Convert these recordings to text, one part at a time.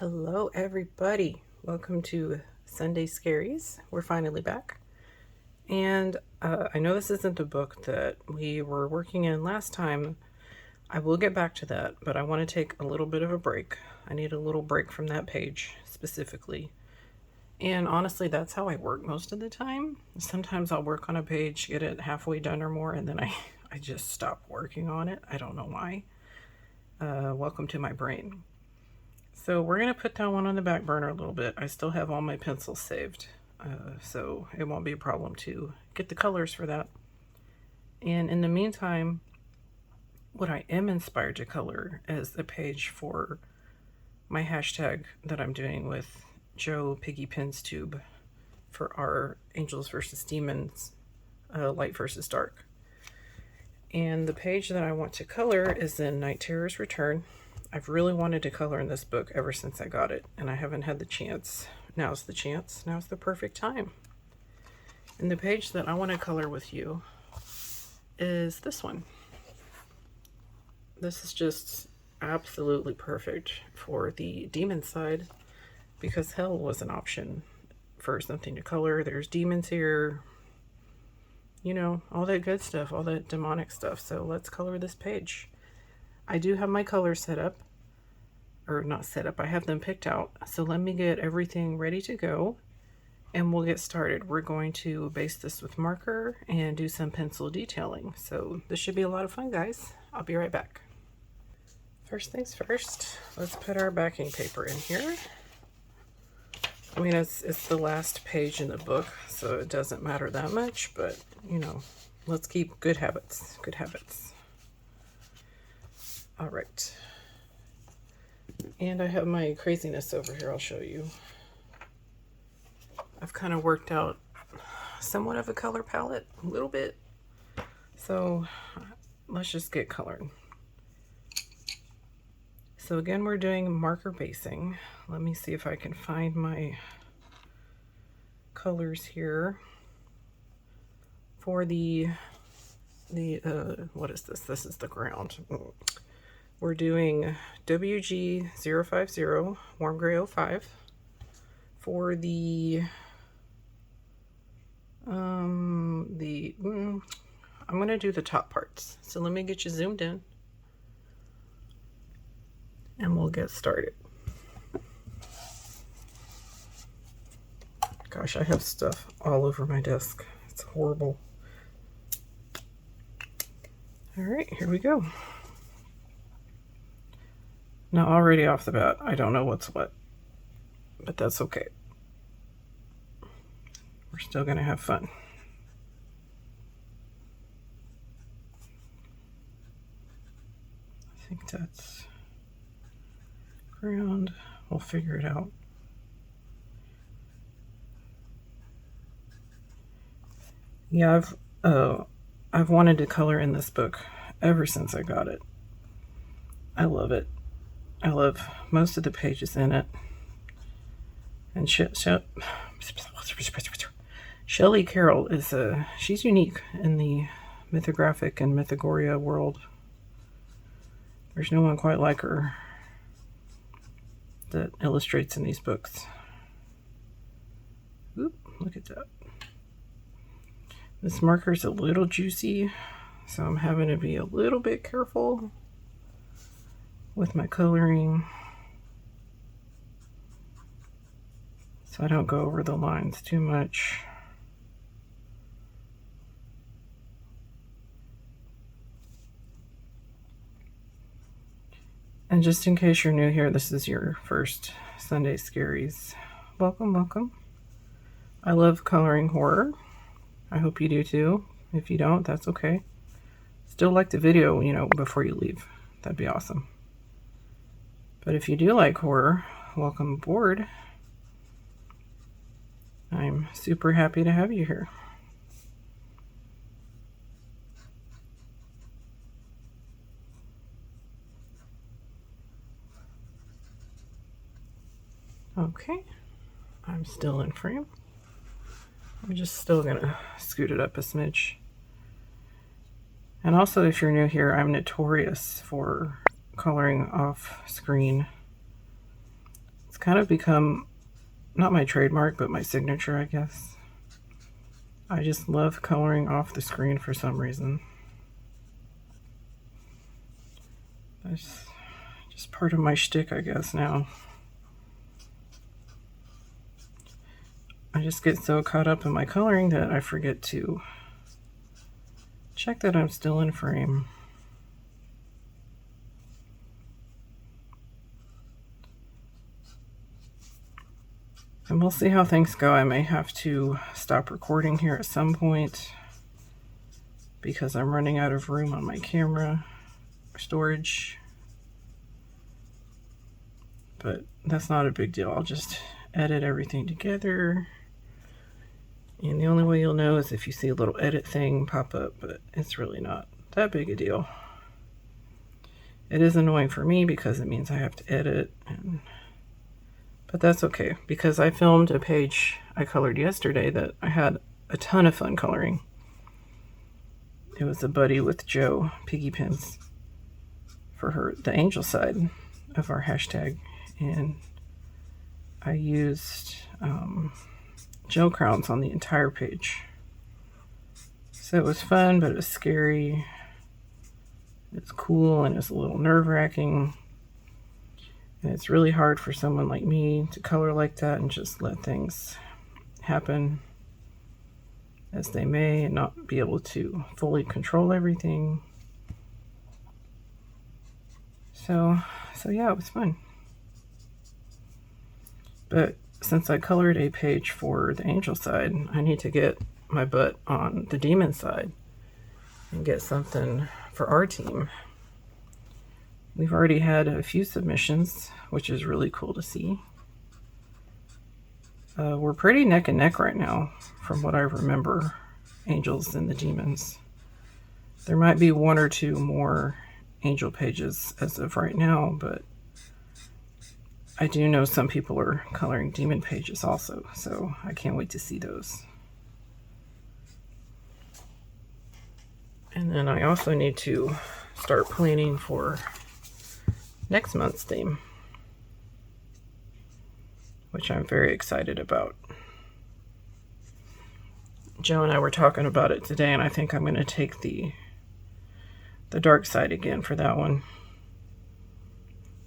Hello everybody, welcome to Sunday Scaries. We're finally back, and I know this isn't the book that we were working in last time. I will get back to that, but I want to take a little bit of a break. I need a little break from that page specifically, and honestly that's how I work most of the time. Sometimes I'll work on a page, get it halfway done or more, and then I just stop working on it. I don't know why. Welcome to my brain. So we're going to put that one on the back burner a little bit. I still have all my pencils saved, so it won't be a problem to get the colors for that. And in the meantime, what I am inspired to color is a page for my hashtag that I'm doing with Joe Piggy Pins Tube for our Angels versus Demons, Light versus Dark. And the page that I want to color is in Night Terror's Return. I've really wanted to color in this book ever since I got it, and I haven't had the chance. Now's the chance. Now's the perfect time. And the page that I want to color with you is this one. This is just absolutely perfect for the demon side because hell was an option for something to color. There's demons here, you know, all that good stuff, all that demonic stuff. So let's color this page. I do have my colors set up, or not set up, I have them picked out. So let me get everything ready to go and we'll get started. We're going to base this with marker and do some pencil detailing. So this should be a lot of fun, guys. I'll be right back. First things first, let's put our backing paper in here. I mean, it's the last page in the book, so it doesn't matter that much, but you know, let's keep good habits, good habits. All right. And I have my craziness over here, I'll show you. I've kind of worked out somewhat of a color palette, a little bit. So let's just get coloring. So again, we're doing marker basing. Let me see if I can find my colors here for the what is this? This is the ground. We're doing WG050 Warm Gray 05 for the I'm gonna do the top parts. So let me get you zoomed in and we'll get started. Gosh, I have stuff all over my desk. It's horrible. All right, here we go. Now, already off the bat, I don't know what's what, but that's okay. We're still gonna have fun. I think that's ground. We'll figure it out. Yeah, I've wanted to color in this book ever since I got it. I love it. I love most of the pages in it. And Shelley Carroll is she's unique in the mythographic and Mythogoria world. There's no one quite like her that illustrates in these books. Oop, look at that. This marker's a little juicy, so I'm having to be a little bit careful with my coloring so I don't go over the lines too much. And just in case you're new here, this is your first Sunday Scaries. Welcome, welcome. I love coloring horror. I hope you do too. If you don't, that's okay. Still like the video, you know, before you leave. That'd be awesome. But if you do like horror, welcome aboard. I'm super happy to have you here. Okay, I'm still in frame. I'm just still gonna scoot it up a smidge. And also, if you're new here, I'm notorious for coloring off screen. kind of become, not my trademark, but my signature, I guess. I just love coloring off the screen for some reason. That's just part of my shtick, I guess, now. I just get so caught up in my coloring that I forget to check that I'm still in frame. And we'll see how things go. I may have to stop recording here at some point because I'm running out of room on my camera storage. But that's not a big deal. I'll just edit everything together. And the only way you'll know is if you see a little edit thing pop up, but it's really not that big a deal. It is annoying for me because it means I have to edit, but that's okay because I filmed a page I colored yesterday that I had a ton of fun coloring. It was a Buddy with Joe piggy pins for the angel side of our hashtag, and I used gel crowns on the entire page. So it was fun, but it was scary. It's cool and it's a little nerve-wracking. And it's really hard for someone like me to color like that and just let things happen as they may and not be able to fully control everything. So yeah, it was fun. But since I colored a page for the angel side, I need to get my butt on the demon side and get something for our team. We've already had a few submissions, which is really cool to see. We're pretty neck and neck right now, from what I remember, angels and the demons. There might be one or two more angel pages as of right now, but I do know some people are coloring demon pages also, so I can't wait to see those. And then I also need to start planning for next month's theme, which I'm very excited about. Joe and I were talking about it today, and I think I'm going to take the dark side again for that one.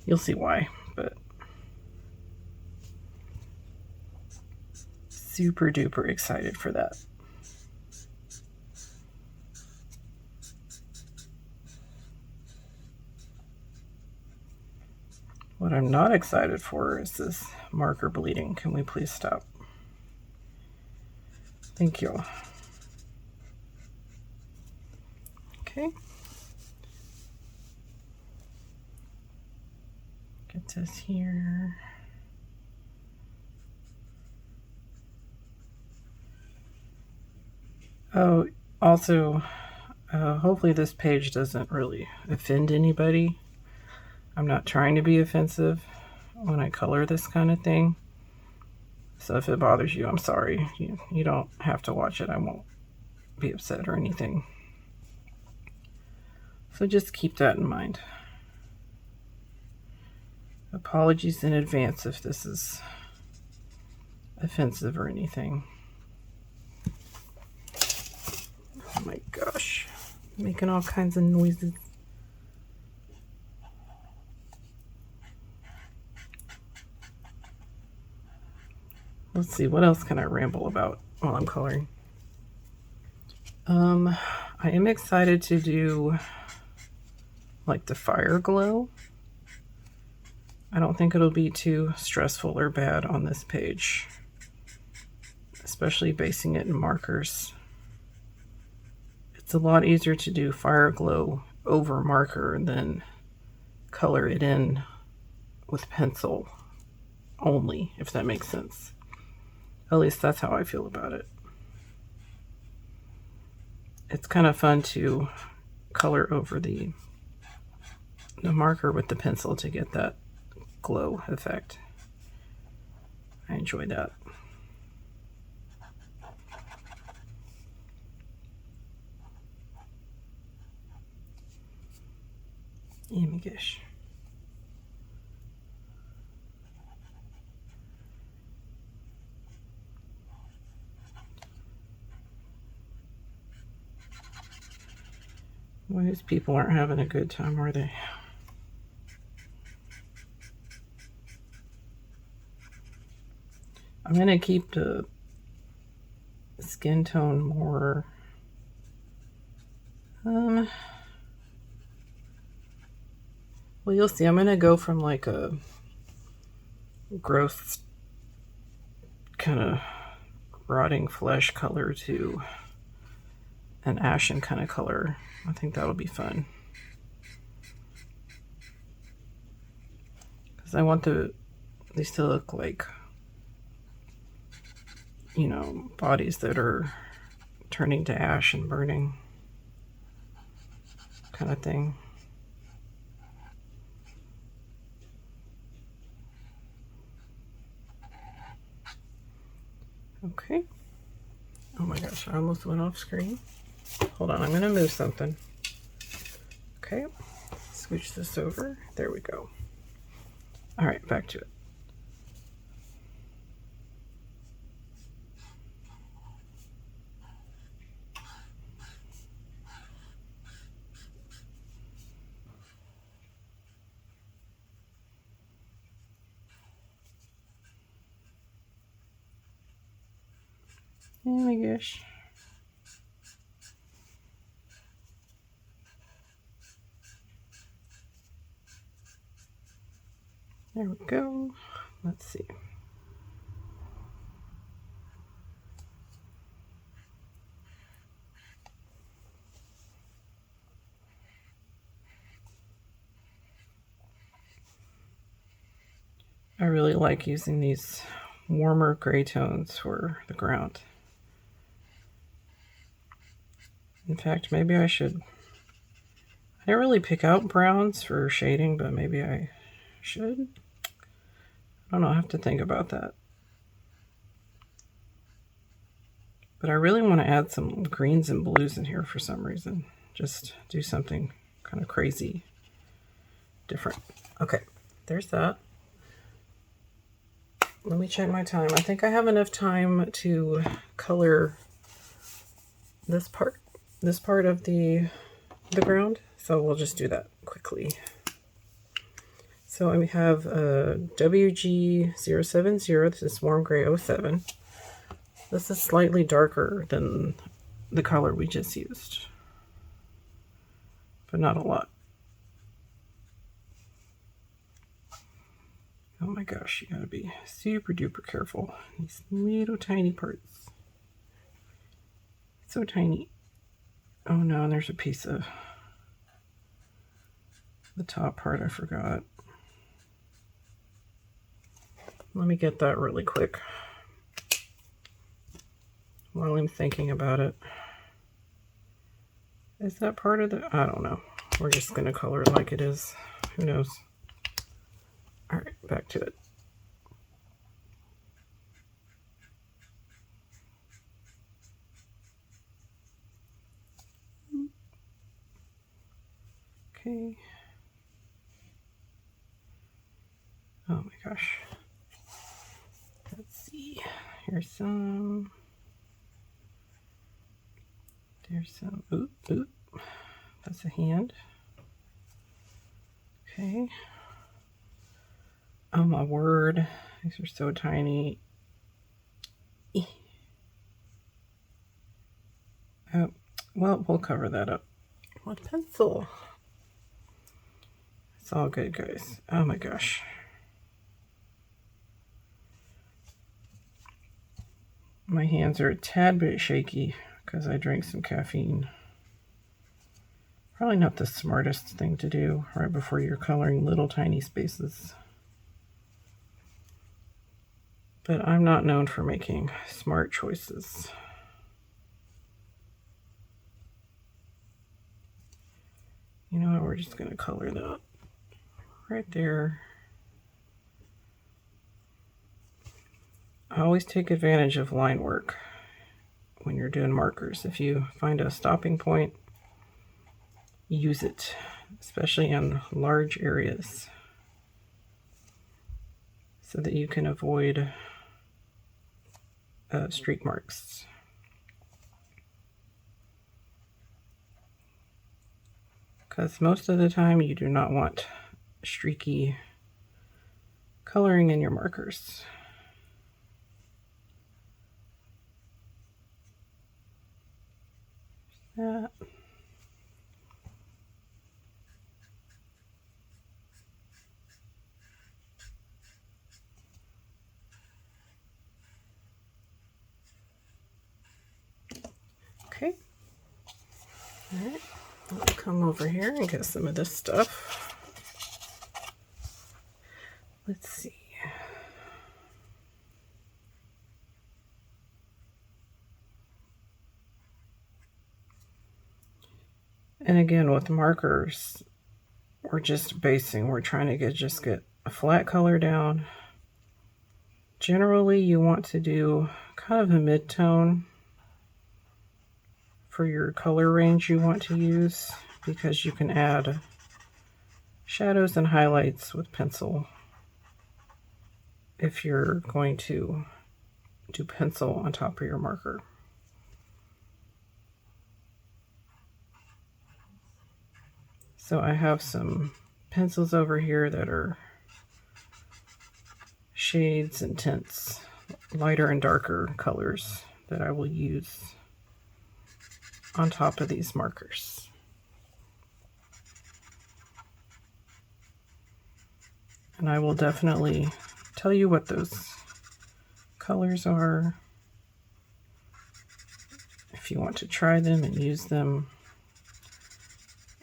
You'll see why, but super duper excited for that. What I'm not excited for is this marker bleeding. Can we please stop? Thank you. Okay. Get this here. Oh, also, hopefully this page doesn't really offend anybody. I'm not trying to be offensive when I color this kind of thing. So if it bothers you, I'm sorry. You don't have to watch it. I won't be upset or anything. So just keep that in mind. Apologies in advance if this is offensive or anything. Oh my gosh, making all kinds of noises. Let's see, what else can I ramble about while I'm coloring? I am excited to do like the fire glow. I don't think it'll be too stressful or bad on this page, especially basing it in markers. It's a lot easier to do fire glow over marker than color it in with pencil only, if that makes sense. At least that's how I feel about it. It's kind of fun to color over the marker with the pencil to get that glow effect. I enjoy that. Oh my gosh. Well, these people aren't having a good time, are they? I'm going to keep the skin tone more well, you'll see. I'm going to go from like a gross kind of rotting flesh color to an ashen kind of color. I think that'll be fun. Because I want these to look like, you know, bodies that are turning to ash and burning kind of thing. Okay. Oh my gosh, I almost went off screen. Hold on, I'm going to move something. Okay, switch this over. There we go. All right, back to it. Oh my gosh. There we go. Let's see. I really like using these warmer gray tones for the ground. In fact, maybe I should. I didn't really pick out browns for shading, but maybe I should. I don't know, I have to think about that. But I really want to add some greens and blues in here for some reason. Just do something kind of crazy different. Okay, there's that. Let me check my time. I think I have enough time to color this part of the ground. So we'll just do that quickly. So I have WG070. This is Warm Gray 07. This is slightly darker than the color we just used, but not a lot. Oh my gosh, you gotta be super duper careful. These little tiny parts. So tiny. Oh no, and there's a piece of the top part I forgot. Let me get that really quick while I'm thinking about it. Is that part of the... I don't know. We're just going to color it like it is. Who knows? All right, back to it. Okay. Oh my gosh. Let's see. Here's some. There's some. Oop, oop. That's a hand. Okay. Oh my word. These are so tiny. Oh, well, we'll cover that up with pencil. It's all good, guys. Oh my gosh. My hands are a tad bit shaky because I drank some caffeine. Probably not the smartest thing to do right before you're coloring little tiny spaces. But I'm not known for making smart choices. You know what, we're just going to color that right there. I always take advantage of line work when you're doing markers. If you find a stopping point, use it, especially in large areas, so that you can avoid streak marks. because most of the time you do not want streaky coloring in your markers. That. Okay. All right. I'll come over here and get some of this stuff. Let's see. And again, with markers, we're just basing. We're trying to just get a flat color down. Generally, you want to do kind of a mid-tone for your color range you want to use, because you can add shadows and highlights with pencil if you're going to do pencil on top of your marker. So I have some pencils over here that are shades and tints, lighter and darker colors that I will use on top of these markers. And I will definitely tell you what those colors are if you want to try them and use them.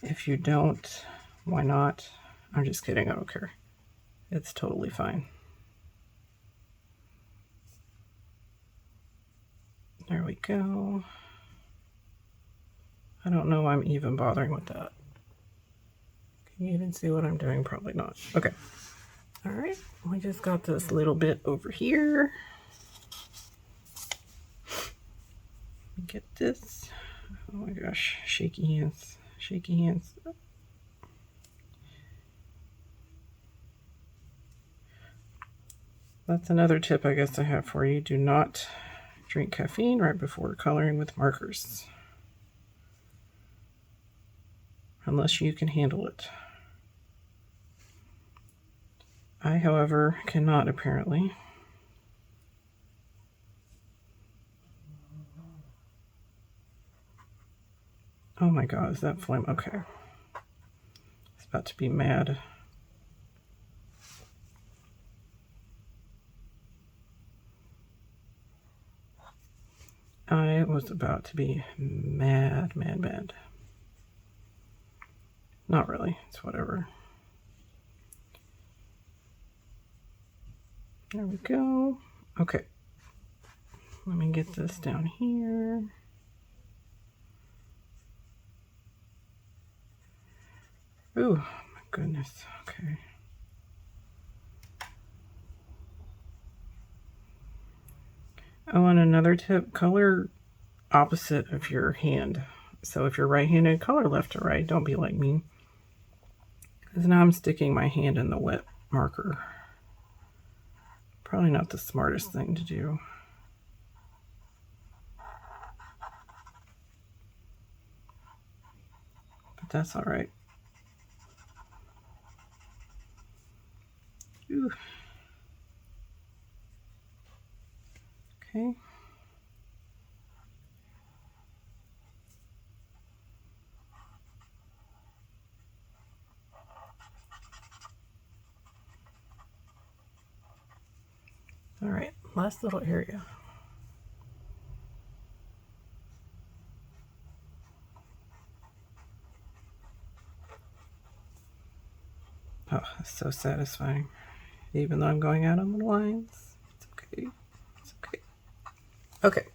If you don't, why not? I'm just kidding, I don't care. It's totally fine. There we go. I don't know why I'm even bothering with that. Can you even see what I'm doing? Probably not. Okay. All right, we just got this little bit over here. Get this. Oh my gosh, shaky hands, shaky hands. That's another tip I guess I have for you. Do not drink caffeine right before coloring with markers, unless you can handle it. I, however, cannot apparently. Oh my god, is that flame? Okay. It's about to be mad. I was about to be mad, mad, mad. Not really, it's whatever. There we go. Okay. Let me get this down here. Ooh, my goodness. Okay. Oh, and another tip, color opposite of your hand. So if you're right-handed, color left to right. Don't be like me. Because now I'm sticking my hand in the wet marker. Probably not the smartest thing to do. But that's all right. Ooh. Okay. All right, last little area. Oh, it's so satisfying. Even though I'm going out on the lines, it's okay. It's okay. Okay,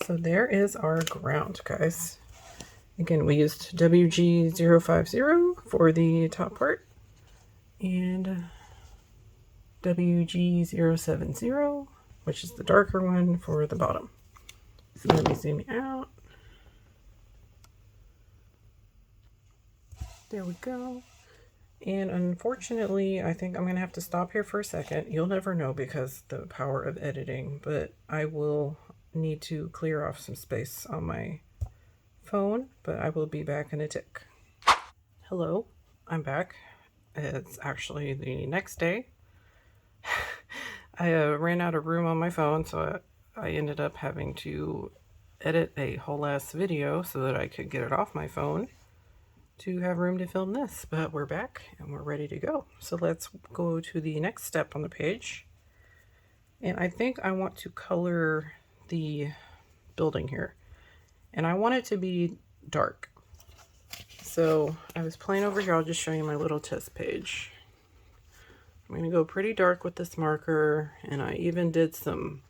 so there is our ground, guys. Again, we used WG050 for the top part and WG070, which is the darker one, for the bottom. So let me zoom out. There we go. And unfortunately, I think I'm going to have to stop here for a second. You'll never know because the power of editing, but I will need to clear off some space on my phone, but I will be back in a tick. Hello, I'm back. It's actually the next day. I ran out of room on my phone, so I ended up having to edit a whole ass video so that I could get it off my phone to have room to film this. But we're back and we're ready to go. So let's go to the next step on the page. And I think I want to color the building here. And I want it to be dark. So I was playing over here. I'll just show you my little test page. I'm going to go pretty dark with this marker, and I even did some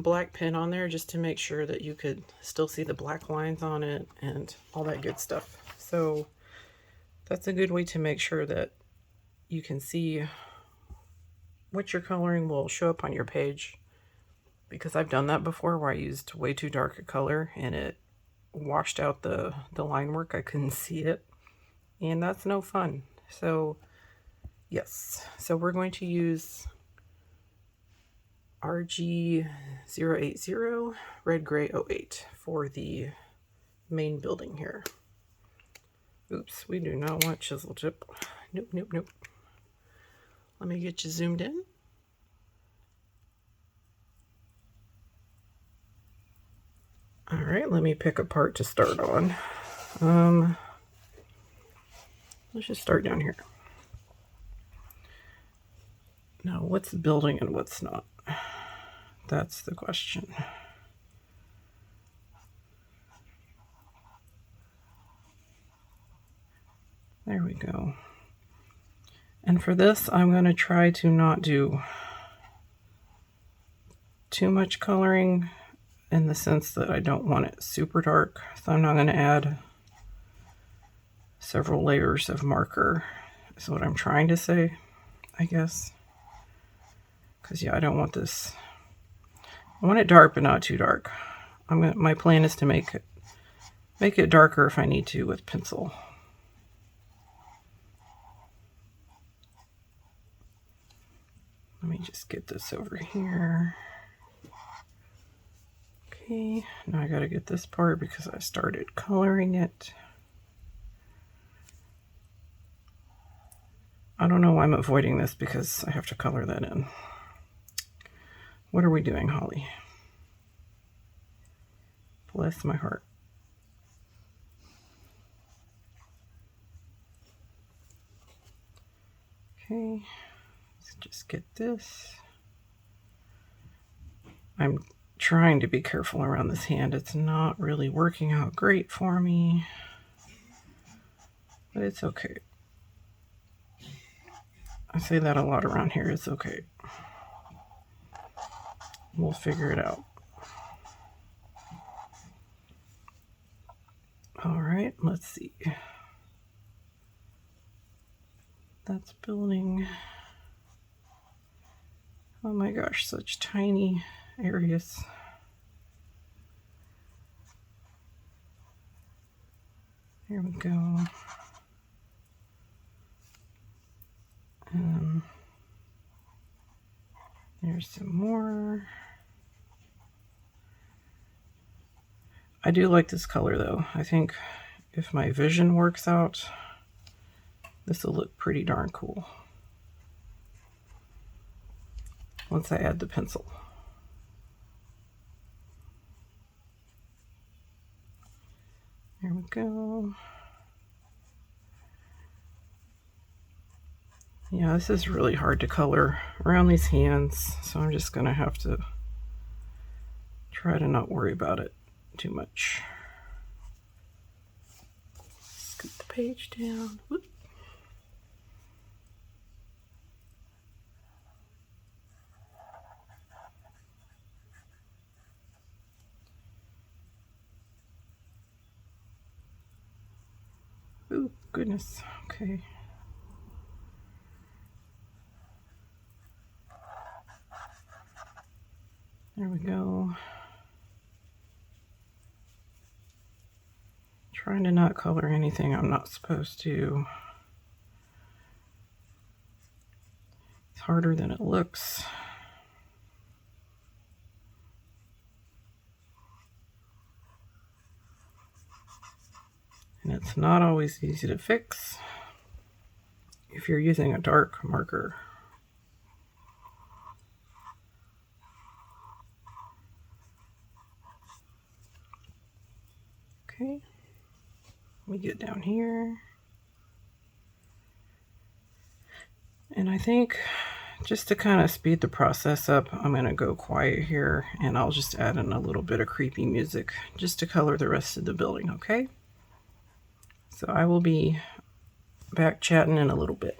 black pen on there just to make sure that you could still see the black lines on it and all that good stuff. So that's a good way to make sure that you can see what you're coloring will show up on your page, because I've done that before where I used way too dark a color and it washed out the line work. I couldn't see it, and that's no fun. So yes, so we're going to use RG080 Red Gray 08 for the main building here. Oops, we do not want chisel tip. Nope, nope, nope. Let me get you zoomed in. All right, let me pick a part to start on. Let's just start down here. Now, what's building and what's not? That's the question. There we go. And for this, I'm going to try to not do too much coloring, in the sense that I don't want it super dark. So I'm not going to add several layers of marker, is what I'm trying to say, I guess. Because yeah, I don't want this. I want it dark, but not too dark. My plan is to make it darker if I need to with pencil. Let me just get this over here. Okay, now I gotta get this part because I started coloring it. I don't know why I'm avoiding this, because I have to color that in. What are we doing, Holly? Bless my heart. Okay, let's just get this. I'm trying to be careful around this hand. It's not really working out great for me, but it's okay. I say that a lot around here. It's okay. We'll figure it out. All right, let's see. That's building. Oh my gosh, such tiny areas. There we go. There's some more. I do like this color though. I think if my vision works out, this will look pretty darn cool once I add the pencil. There we go. Yeah, this is really hard to color around these hands, so I'm just gonna have to try to not worry about it too much. Scoot the page down. Whoop. Oh, goodness. Okay. There we go. Trying to not color anything I'm not supposed to. It's harder than it looks. And it's not always easy to fix if you're using a dark marker. Okay, we get down here. And I think just to kind of speed the process up, I'm going to go quiet here and I'll just add in a little bit of creepy music just to color the rest of the building, okay? So I will be back chatting in a little bit.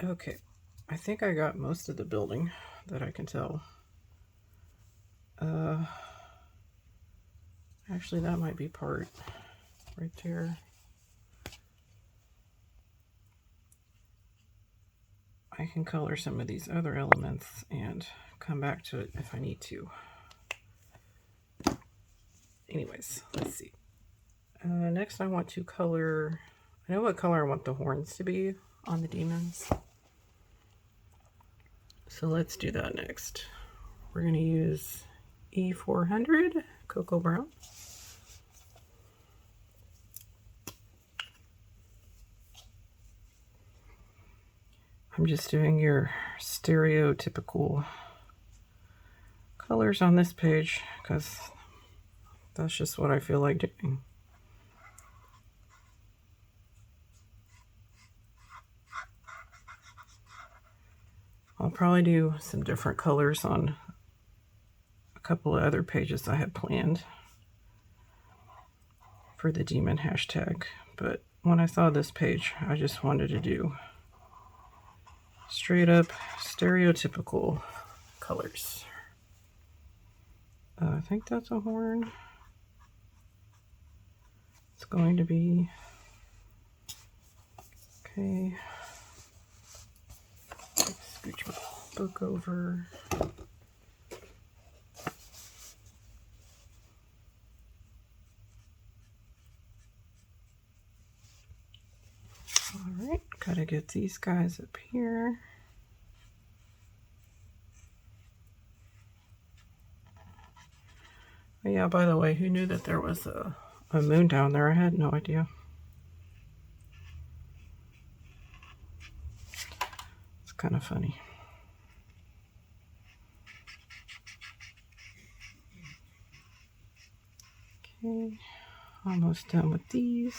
Okay, I think I got most of the building that I can tell. Actually, that might be part right there. I can color some of these other elements and come back to it if I need to. Anyways, let's see. Next I want to color, I know what color I want the horns to be on the demons. So let's do that next. We're going to use E400, Cocoa Brown. I'm just doing your stereotypical colors on this page because that's just what I feel like doing. I'll probably do some different colors on a couple of other pages I had planned for the demon hashtag, but when I saw this page, I just wanted to do straight up stereotypical colors. I think that's a horn. It's going to be okay. Scooch my book over. All right, gotta get these guys up here. Oh, yeah, by the way, who knew that there was a moon down there? I had no idea. It's kind of funny. Okay, almost done with these.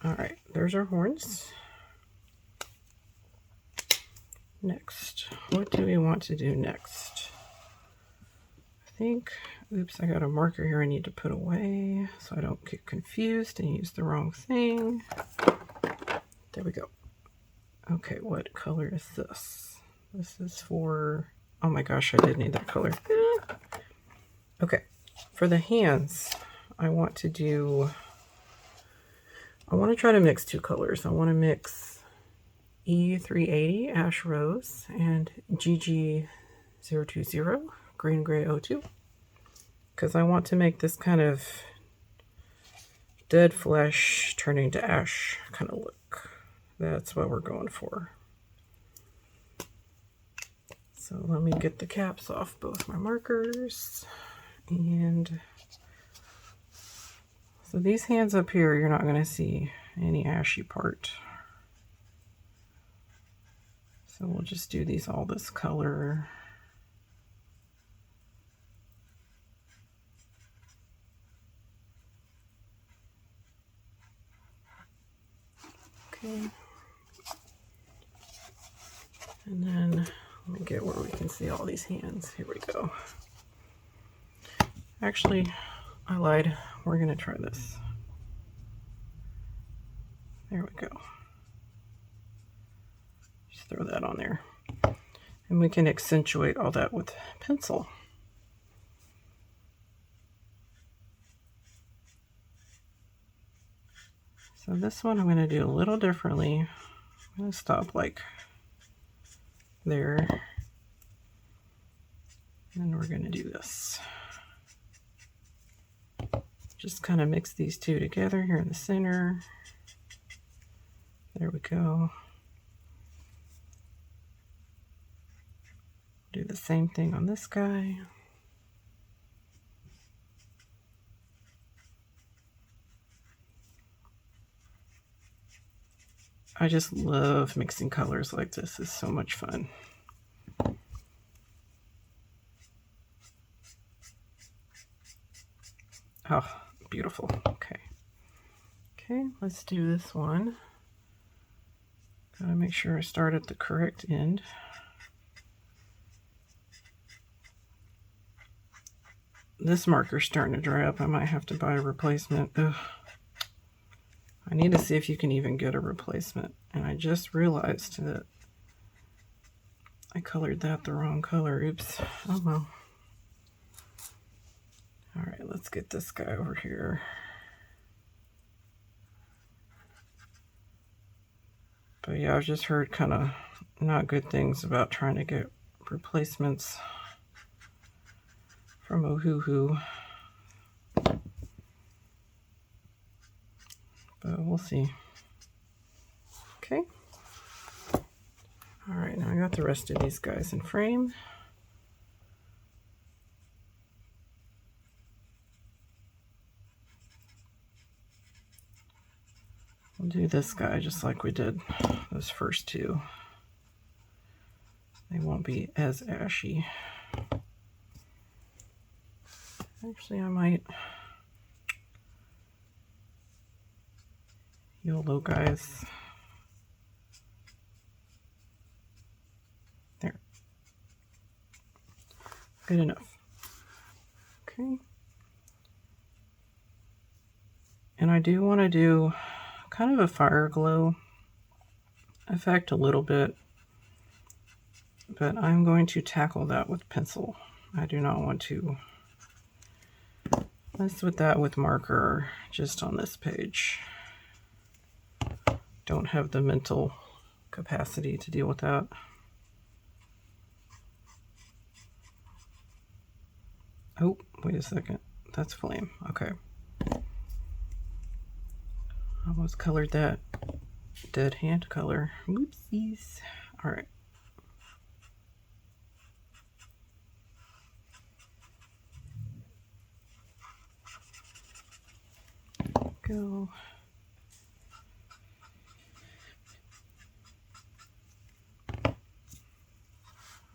All right, there's our horns. Next, what do we want to do next? I think, oops, I got a marker here I need to put away so I don't get confused and use the wrong thing. There we go. Okay, what color is this? This is for, oh my gosh, I did need that color. Okay, for the hands, I want to try to mix two colors. I want to mix E380 Ash Rose and GG020 Green Gray 02, because I want to make this kind of dead flesh turning to ash kind of look. That's what we're going for. So let me get the caps off both my markers. And so these hands up here, you're not going to see any ashy part. So we'll just do these all this color. Okay. And then let me get where we can see all these hands. Here we go. Actually, I lied. We're going to try this. There we go. Just throw that on there. And we can accentuate all that with pencil. So this one I'm going to do a little differently. I'm going to stop like there. And we're going to do this. Just kind of mix these two together here in the center. There we go. Do the same thing on this guy. I just love mixing colors like this. It's so much fun. Oh, beautiful. Okay. Okay, let's do this one. Gotta make sure I start at the correct end. This marker's starting to dry up. I might have to buy a replacement. Ugh. I need to see if you can even get a replacement. And I just realized that I colored that the wrong color. Oops. Oh well. All right, let's get this guy over here. But yeah, I've just heard kind of not good things about trying to get replacements from Ohuhu. But we'll see. Okay. All right, now I got the rest of these guys in frame. We'll do this guy just like we did those first two. They won't be as ashy. Actually, I might YOLO, guys. There. Good enough. Okay. And I do want to do kind of a fire glow effect a little bit, but I'm going to tackle that with pencil. I do not want to mess with that with marker just on this page. Don't have the mental capacity to deal with that. Oh, wait a second. That's flame. Okay. Almost colored that dead hand color. Whoopsies. All right. Go.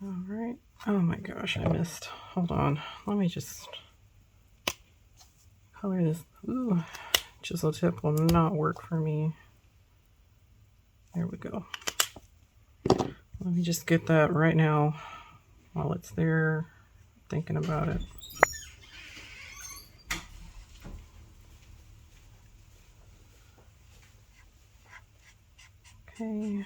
All right. Oh my gosh, I missed. Hold on. Let me just color this. Ooh, chisel tip will not work for me. There we go. Let me just get that right now while it's there, thinking about it. Okay.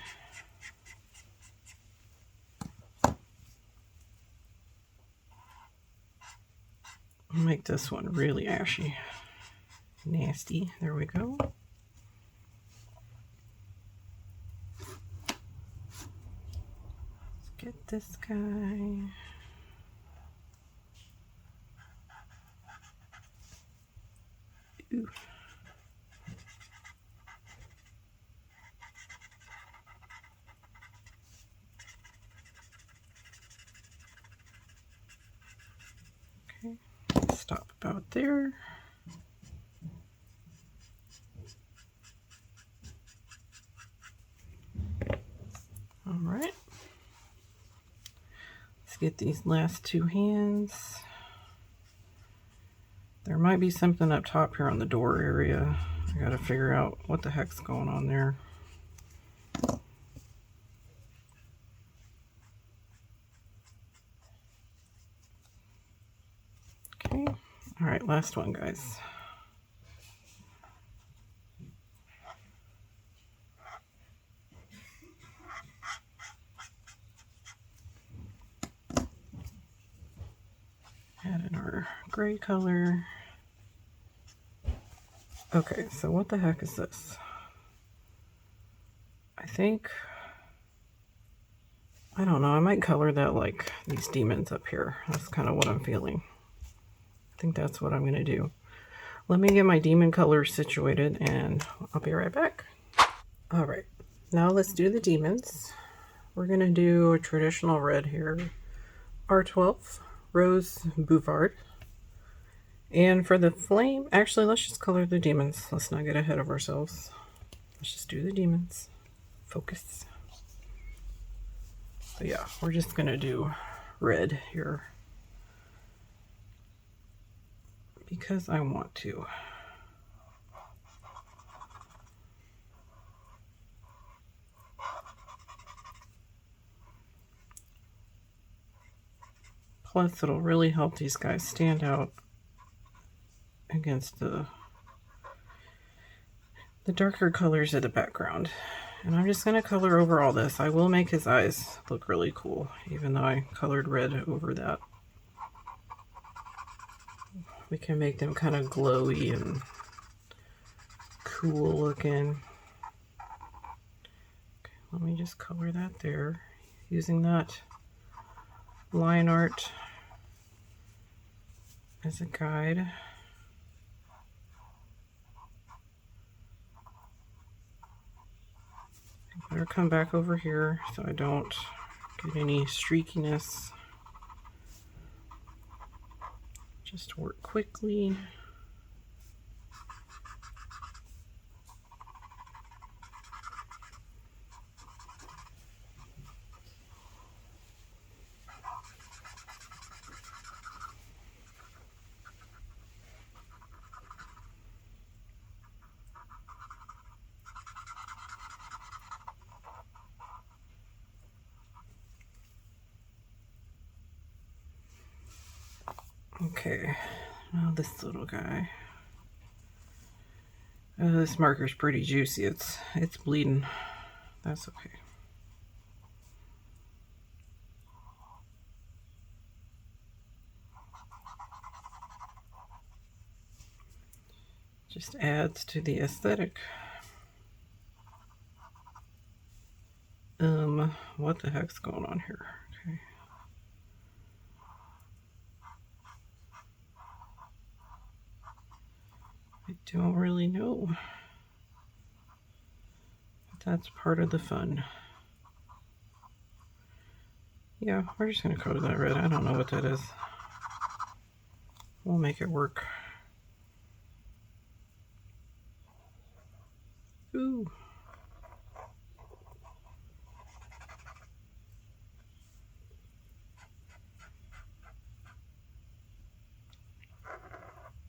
I'll make this one really ashy. Nasty. There we go. Let's get this guy. Ooh. Okay, stop about there. All right. Let's get these last two hands. There might be something up top here on the door area. I gotta figure out what the heck's going on there. Okay. All right, last one, guys. Add in our gray color. Okay, so what the heck is this? I think, I don't know, I might color that like these demons up here. That's kind of what I'm feeling. I think that's what I'm gonna do. Let me get my demon colors situated and I'll be right back. All right, now let's do the demons. We're gonna do a traditional red here. R12, Rose Bouvard. And for the flame, actually, let's just color the demons. Let's not get ahead of ourselves. Let's just do the demons. Focus. So yeah, we're just gonna do red here because I want to. Plus, it'll really help these guys stand out against the darker colors of the background. And I'm just going to color over all this. I will make his eyes look really cool, even though I colored red over that. We can make them kind of glowy and cool looking. Okay, let me just color that there, using that line art as a guide. I better come back over here so I don't get any streakiness. Just work quickly. Okay, now this little guy. This marker's pretty juicy. It's bleeding. That's okay. Just adds to the aesthetic. What the heck's going on here? Okay. I don't really know. But that's part of the fun. Yeah, we're just gonna color that red. I don't know what that is. We'll make it work. Ooh.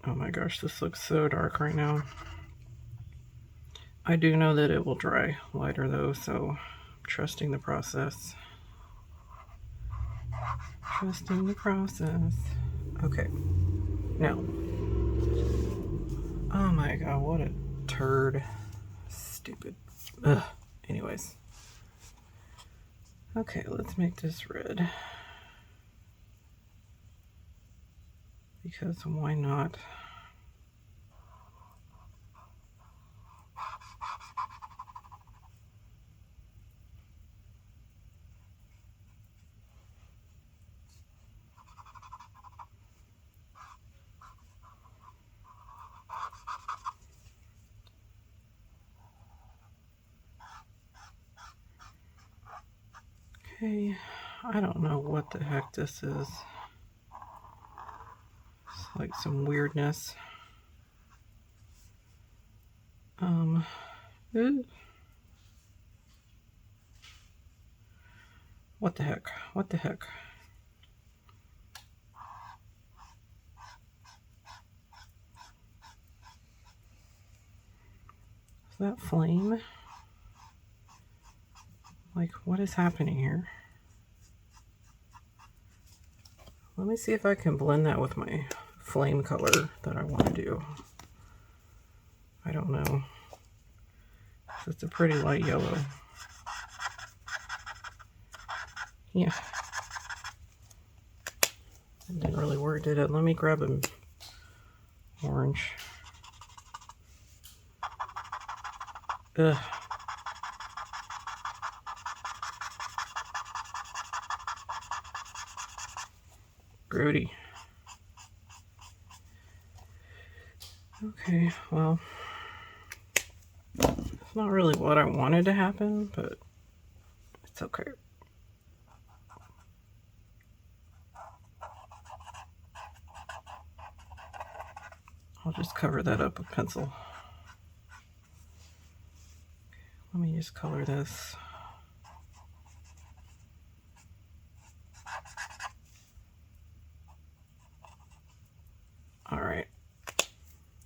Oh my gosh, this looks so dark right now. I do know that it will dry lighter though, so I'm trusting the process. Trusting the process. Okay, now. Oh my god, what a turd. Stupid. Ugh. Anyways. Okay, let's make this red. Because why not? Okay, I don't know what the heck this is. It's like some weirdness. What the heck? What the heck? Is that flame? Like, what is happening here? Let me see if I can blend that with my flame color that I want to do. I don't know. It's a pretty light yellow. Yeah. It didn't really work, did it? Let me grab an orange. Ugh. Grody. Okay, well, it's not really what I wanted to happen, but it's okay. I'll just cover that up with pencil. Let me just color this. All right.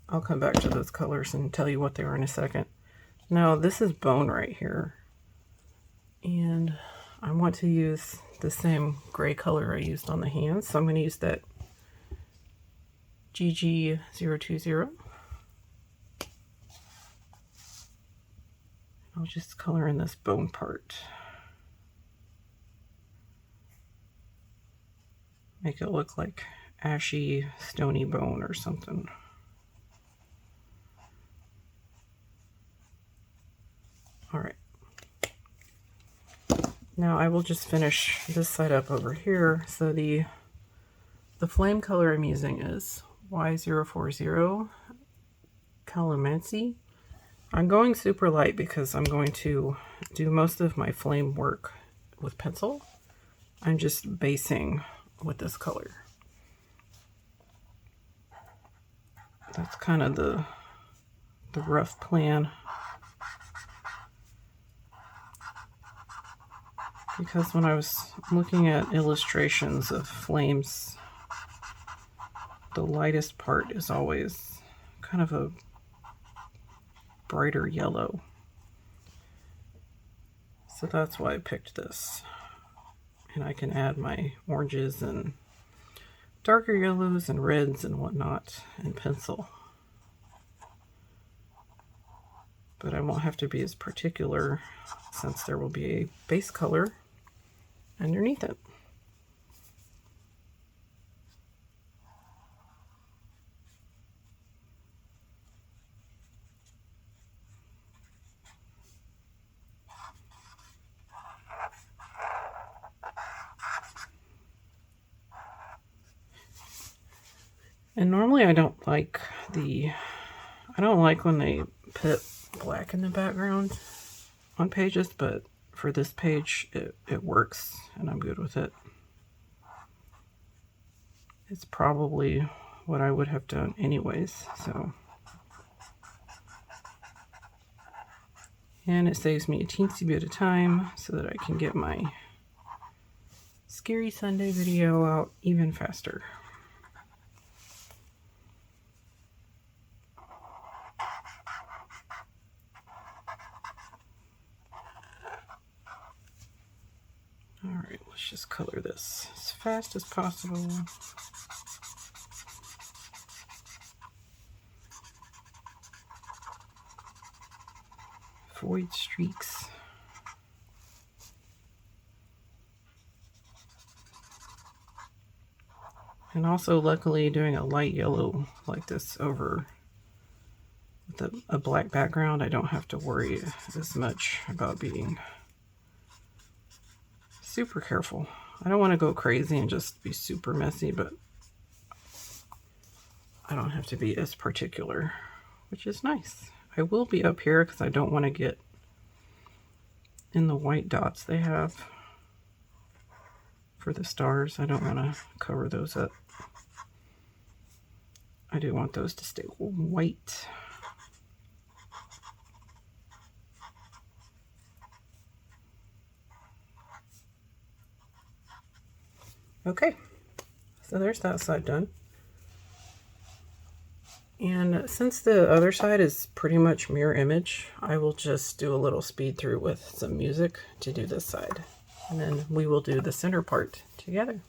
I'll come back to those colors and tell you what they are in a second. Now, this is bone right here. And I want to use the same gray color I used on the hands. So I'm going to use that GG020. I'll just color in this bone part. Make it look like ashy, stony bone or something. All right. Now I will just finish this side up over here. So the flame color I'm using is Y040 Calamansi. I'm going super light because I'm going to do most of my flame work with pencil. I'm just basing with this color. That's kind of the rough plan. Because when I was looking at illustrations of flames, the lightest part is always kind of a brighter yellow. So that's why I picked this. And I can add my oranges and darker yellows and reds and whatnot in pencil. But I won't have to be as particular since there will be a base color underneath it. And normally I don't like when they put black in the background on pages, but for this page it works and I'm good with it. It's probably what I would have done anyways, so. And it saves me a teensy bit of time so that I can get my Scary Sunday video out even faster. Alright, let's just color this as fast as possible. Void streaks. And also, luckily, doing a light yellow like this over with a black background, I don't have to worry as much about being super careful. I don't want to go crazy and just be super messy, but I don't have to be as particular, which is nice. I will be up here because I don't want to get in the white dots they have for the stars. I don't want to cover those up. I do want those to stay white. Okay, so there's that side done. And since the other side is pretty much mirror image, I will just do a little speed through with some music to do this side. And then we will do the center part together.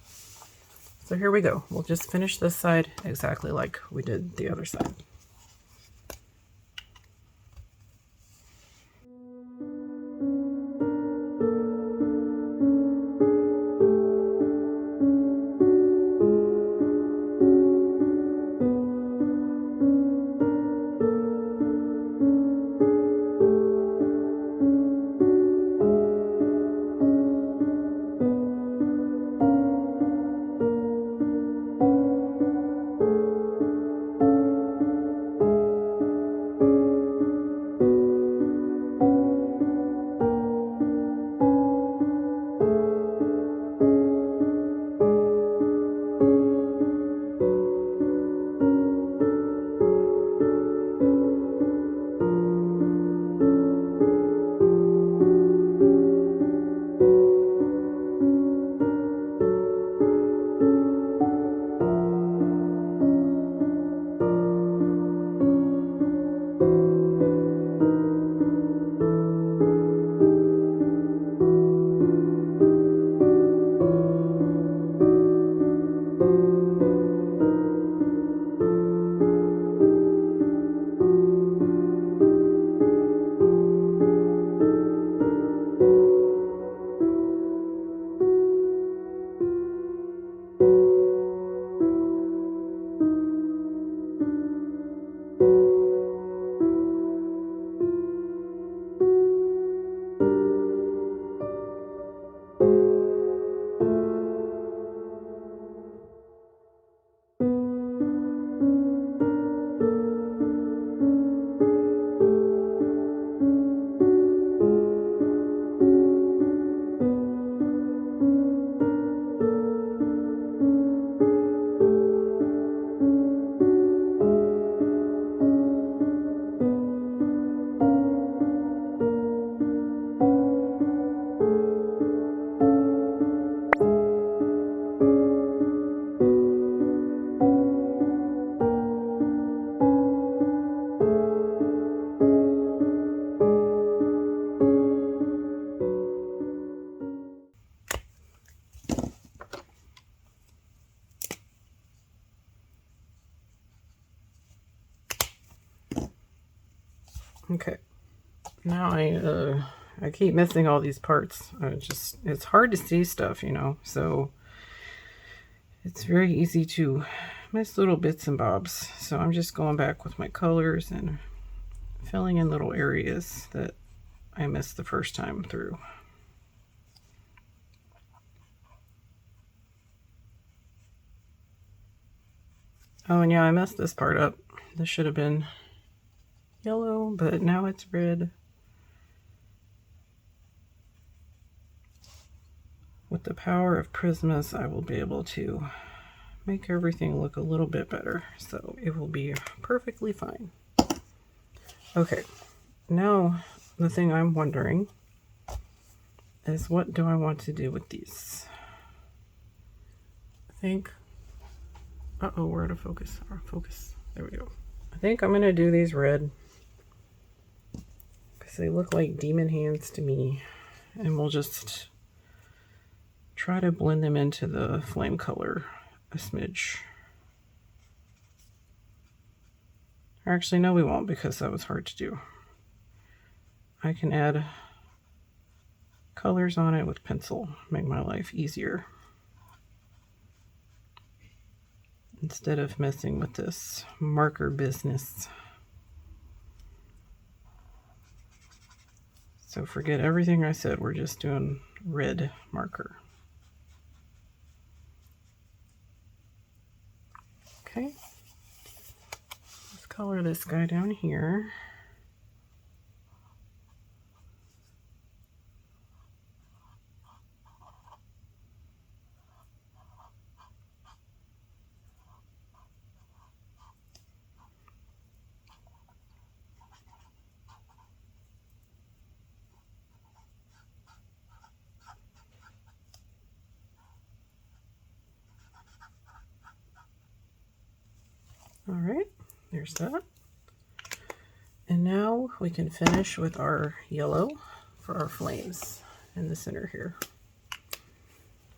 So here we go. We'll just finish this side exactly like we did the other side. Okay. Now I keep missing all these parts. It's hard to see stuff, you know, so it's very easy to miss little bits and bobs. So I'm just going back with my colors and filling in little areas that I missed the first time through. Oh, and yeah, I messed this part up. This should have been yellow, but now it's red. With the power of Prismas, I will be able to make everything look a little bit better. So it will be perfectly fine. Okay, now the thing I'm wondering is, what do I want to do with these? I think, uh-oh, we're out of focus. Focus. There we go. I think I'm going to do these red because they look like demon hands to me. And we'll just try to blend them into the flame color a smidge. Actually, no, we won't, because that was hard to do. I can add colors on it with pencil, make my life easier, instead of messing with this marker business. So forget everything I said, we're just doing red marker. Okay, let's color this guy down here. All right, there's that. And now we can finish with our yellow for our flames in the center here.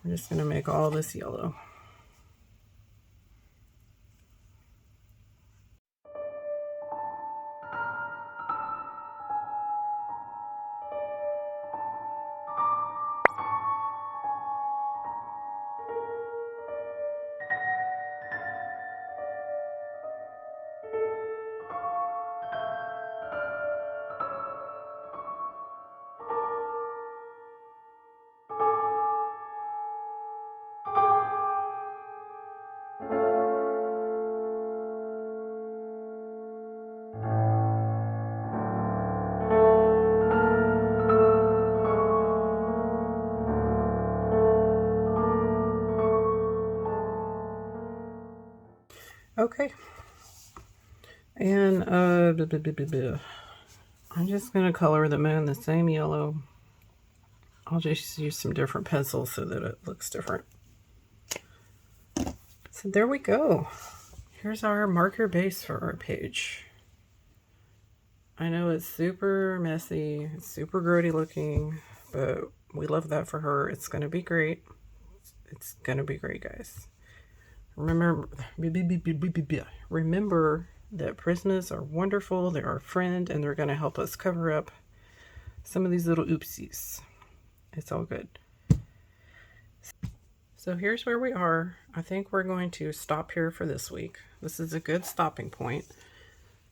We're just going to make all this yellow. Okay, and I'm just going to color them in the same yellow. I'll just use some different pencils so that it looks different. So there we go. Here's our marker base for our page. I know it's super messy, it's super grody looking, but we love that for her. It's going to be great. It's going to be great, guys. Remember that Prismas are wonderful. They're our friend, and they're going to help us cover up some of these little oopsies. It's all good. So here's where we are. I think we're going to stop here for this week. This is a good stopping point.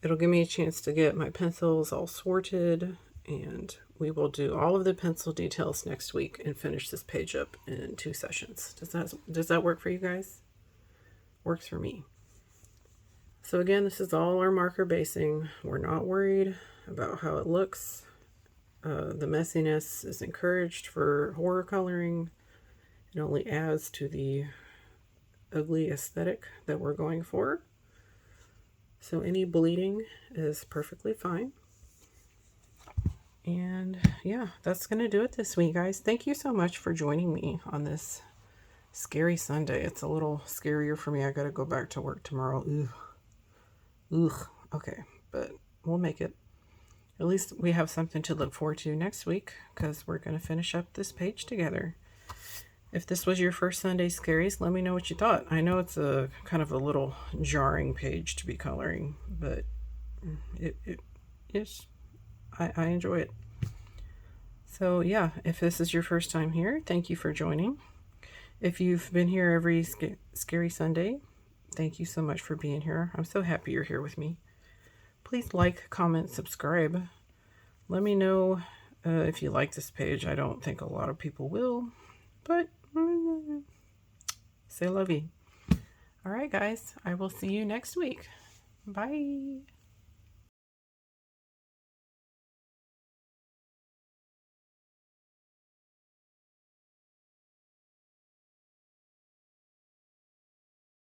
It'll give me a chance to get my pencils all sorted, and we will do all of the pencil details next week and finish this page up in 2 sessions. Does that work for you guys? Works for me. So again, this is all our marker basing. We're not worried about how it looks. The messiness is encouraged for horror coloring. It only adds to the ugly aesthetic that we're going for. So any bleeding is perfectly fine. And yeah, that's going to do it this week, guys. Thank you so much for joining me on this scary Sunday. It's a little scarier for me. I got to go back to work tomorrow. Ugh. Okay, but we'll make it. At least we have something to look forward to next week, because we're going to finish up this page together. If this was your first Sunday Scaries, let me know what you thought. I know it's a kind of a little jarring page to be coloring, but I enjoy it. So yeah, if this is your first time here, thank you for joining. If you've been here every Scary Sunday, thank you so much for being here. I'm so happy you're here with me. Please like, comment, subscribe. Let me know if you like this page. I don't think a lot of people will, but say lovey. All right, guys, I will see you next week. Bye.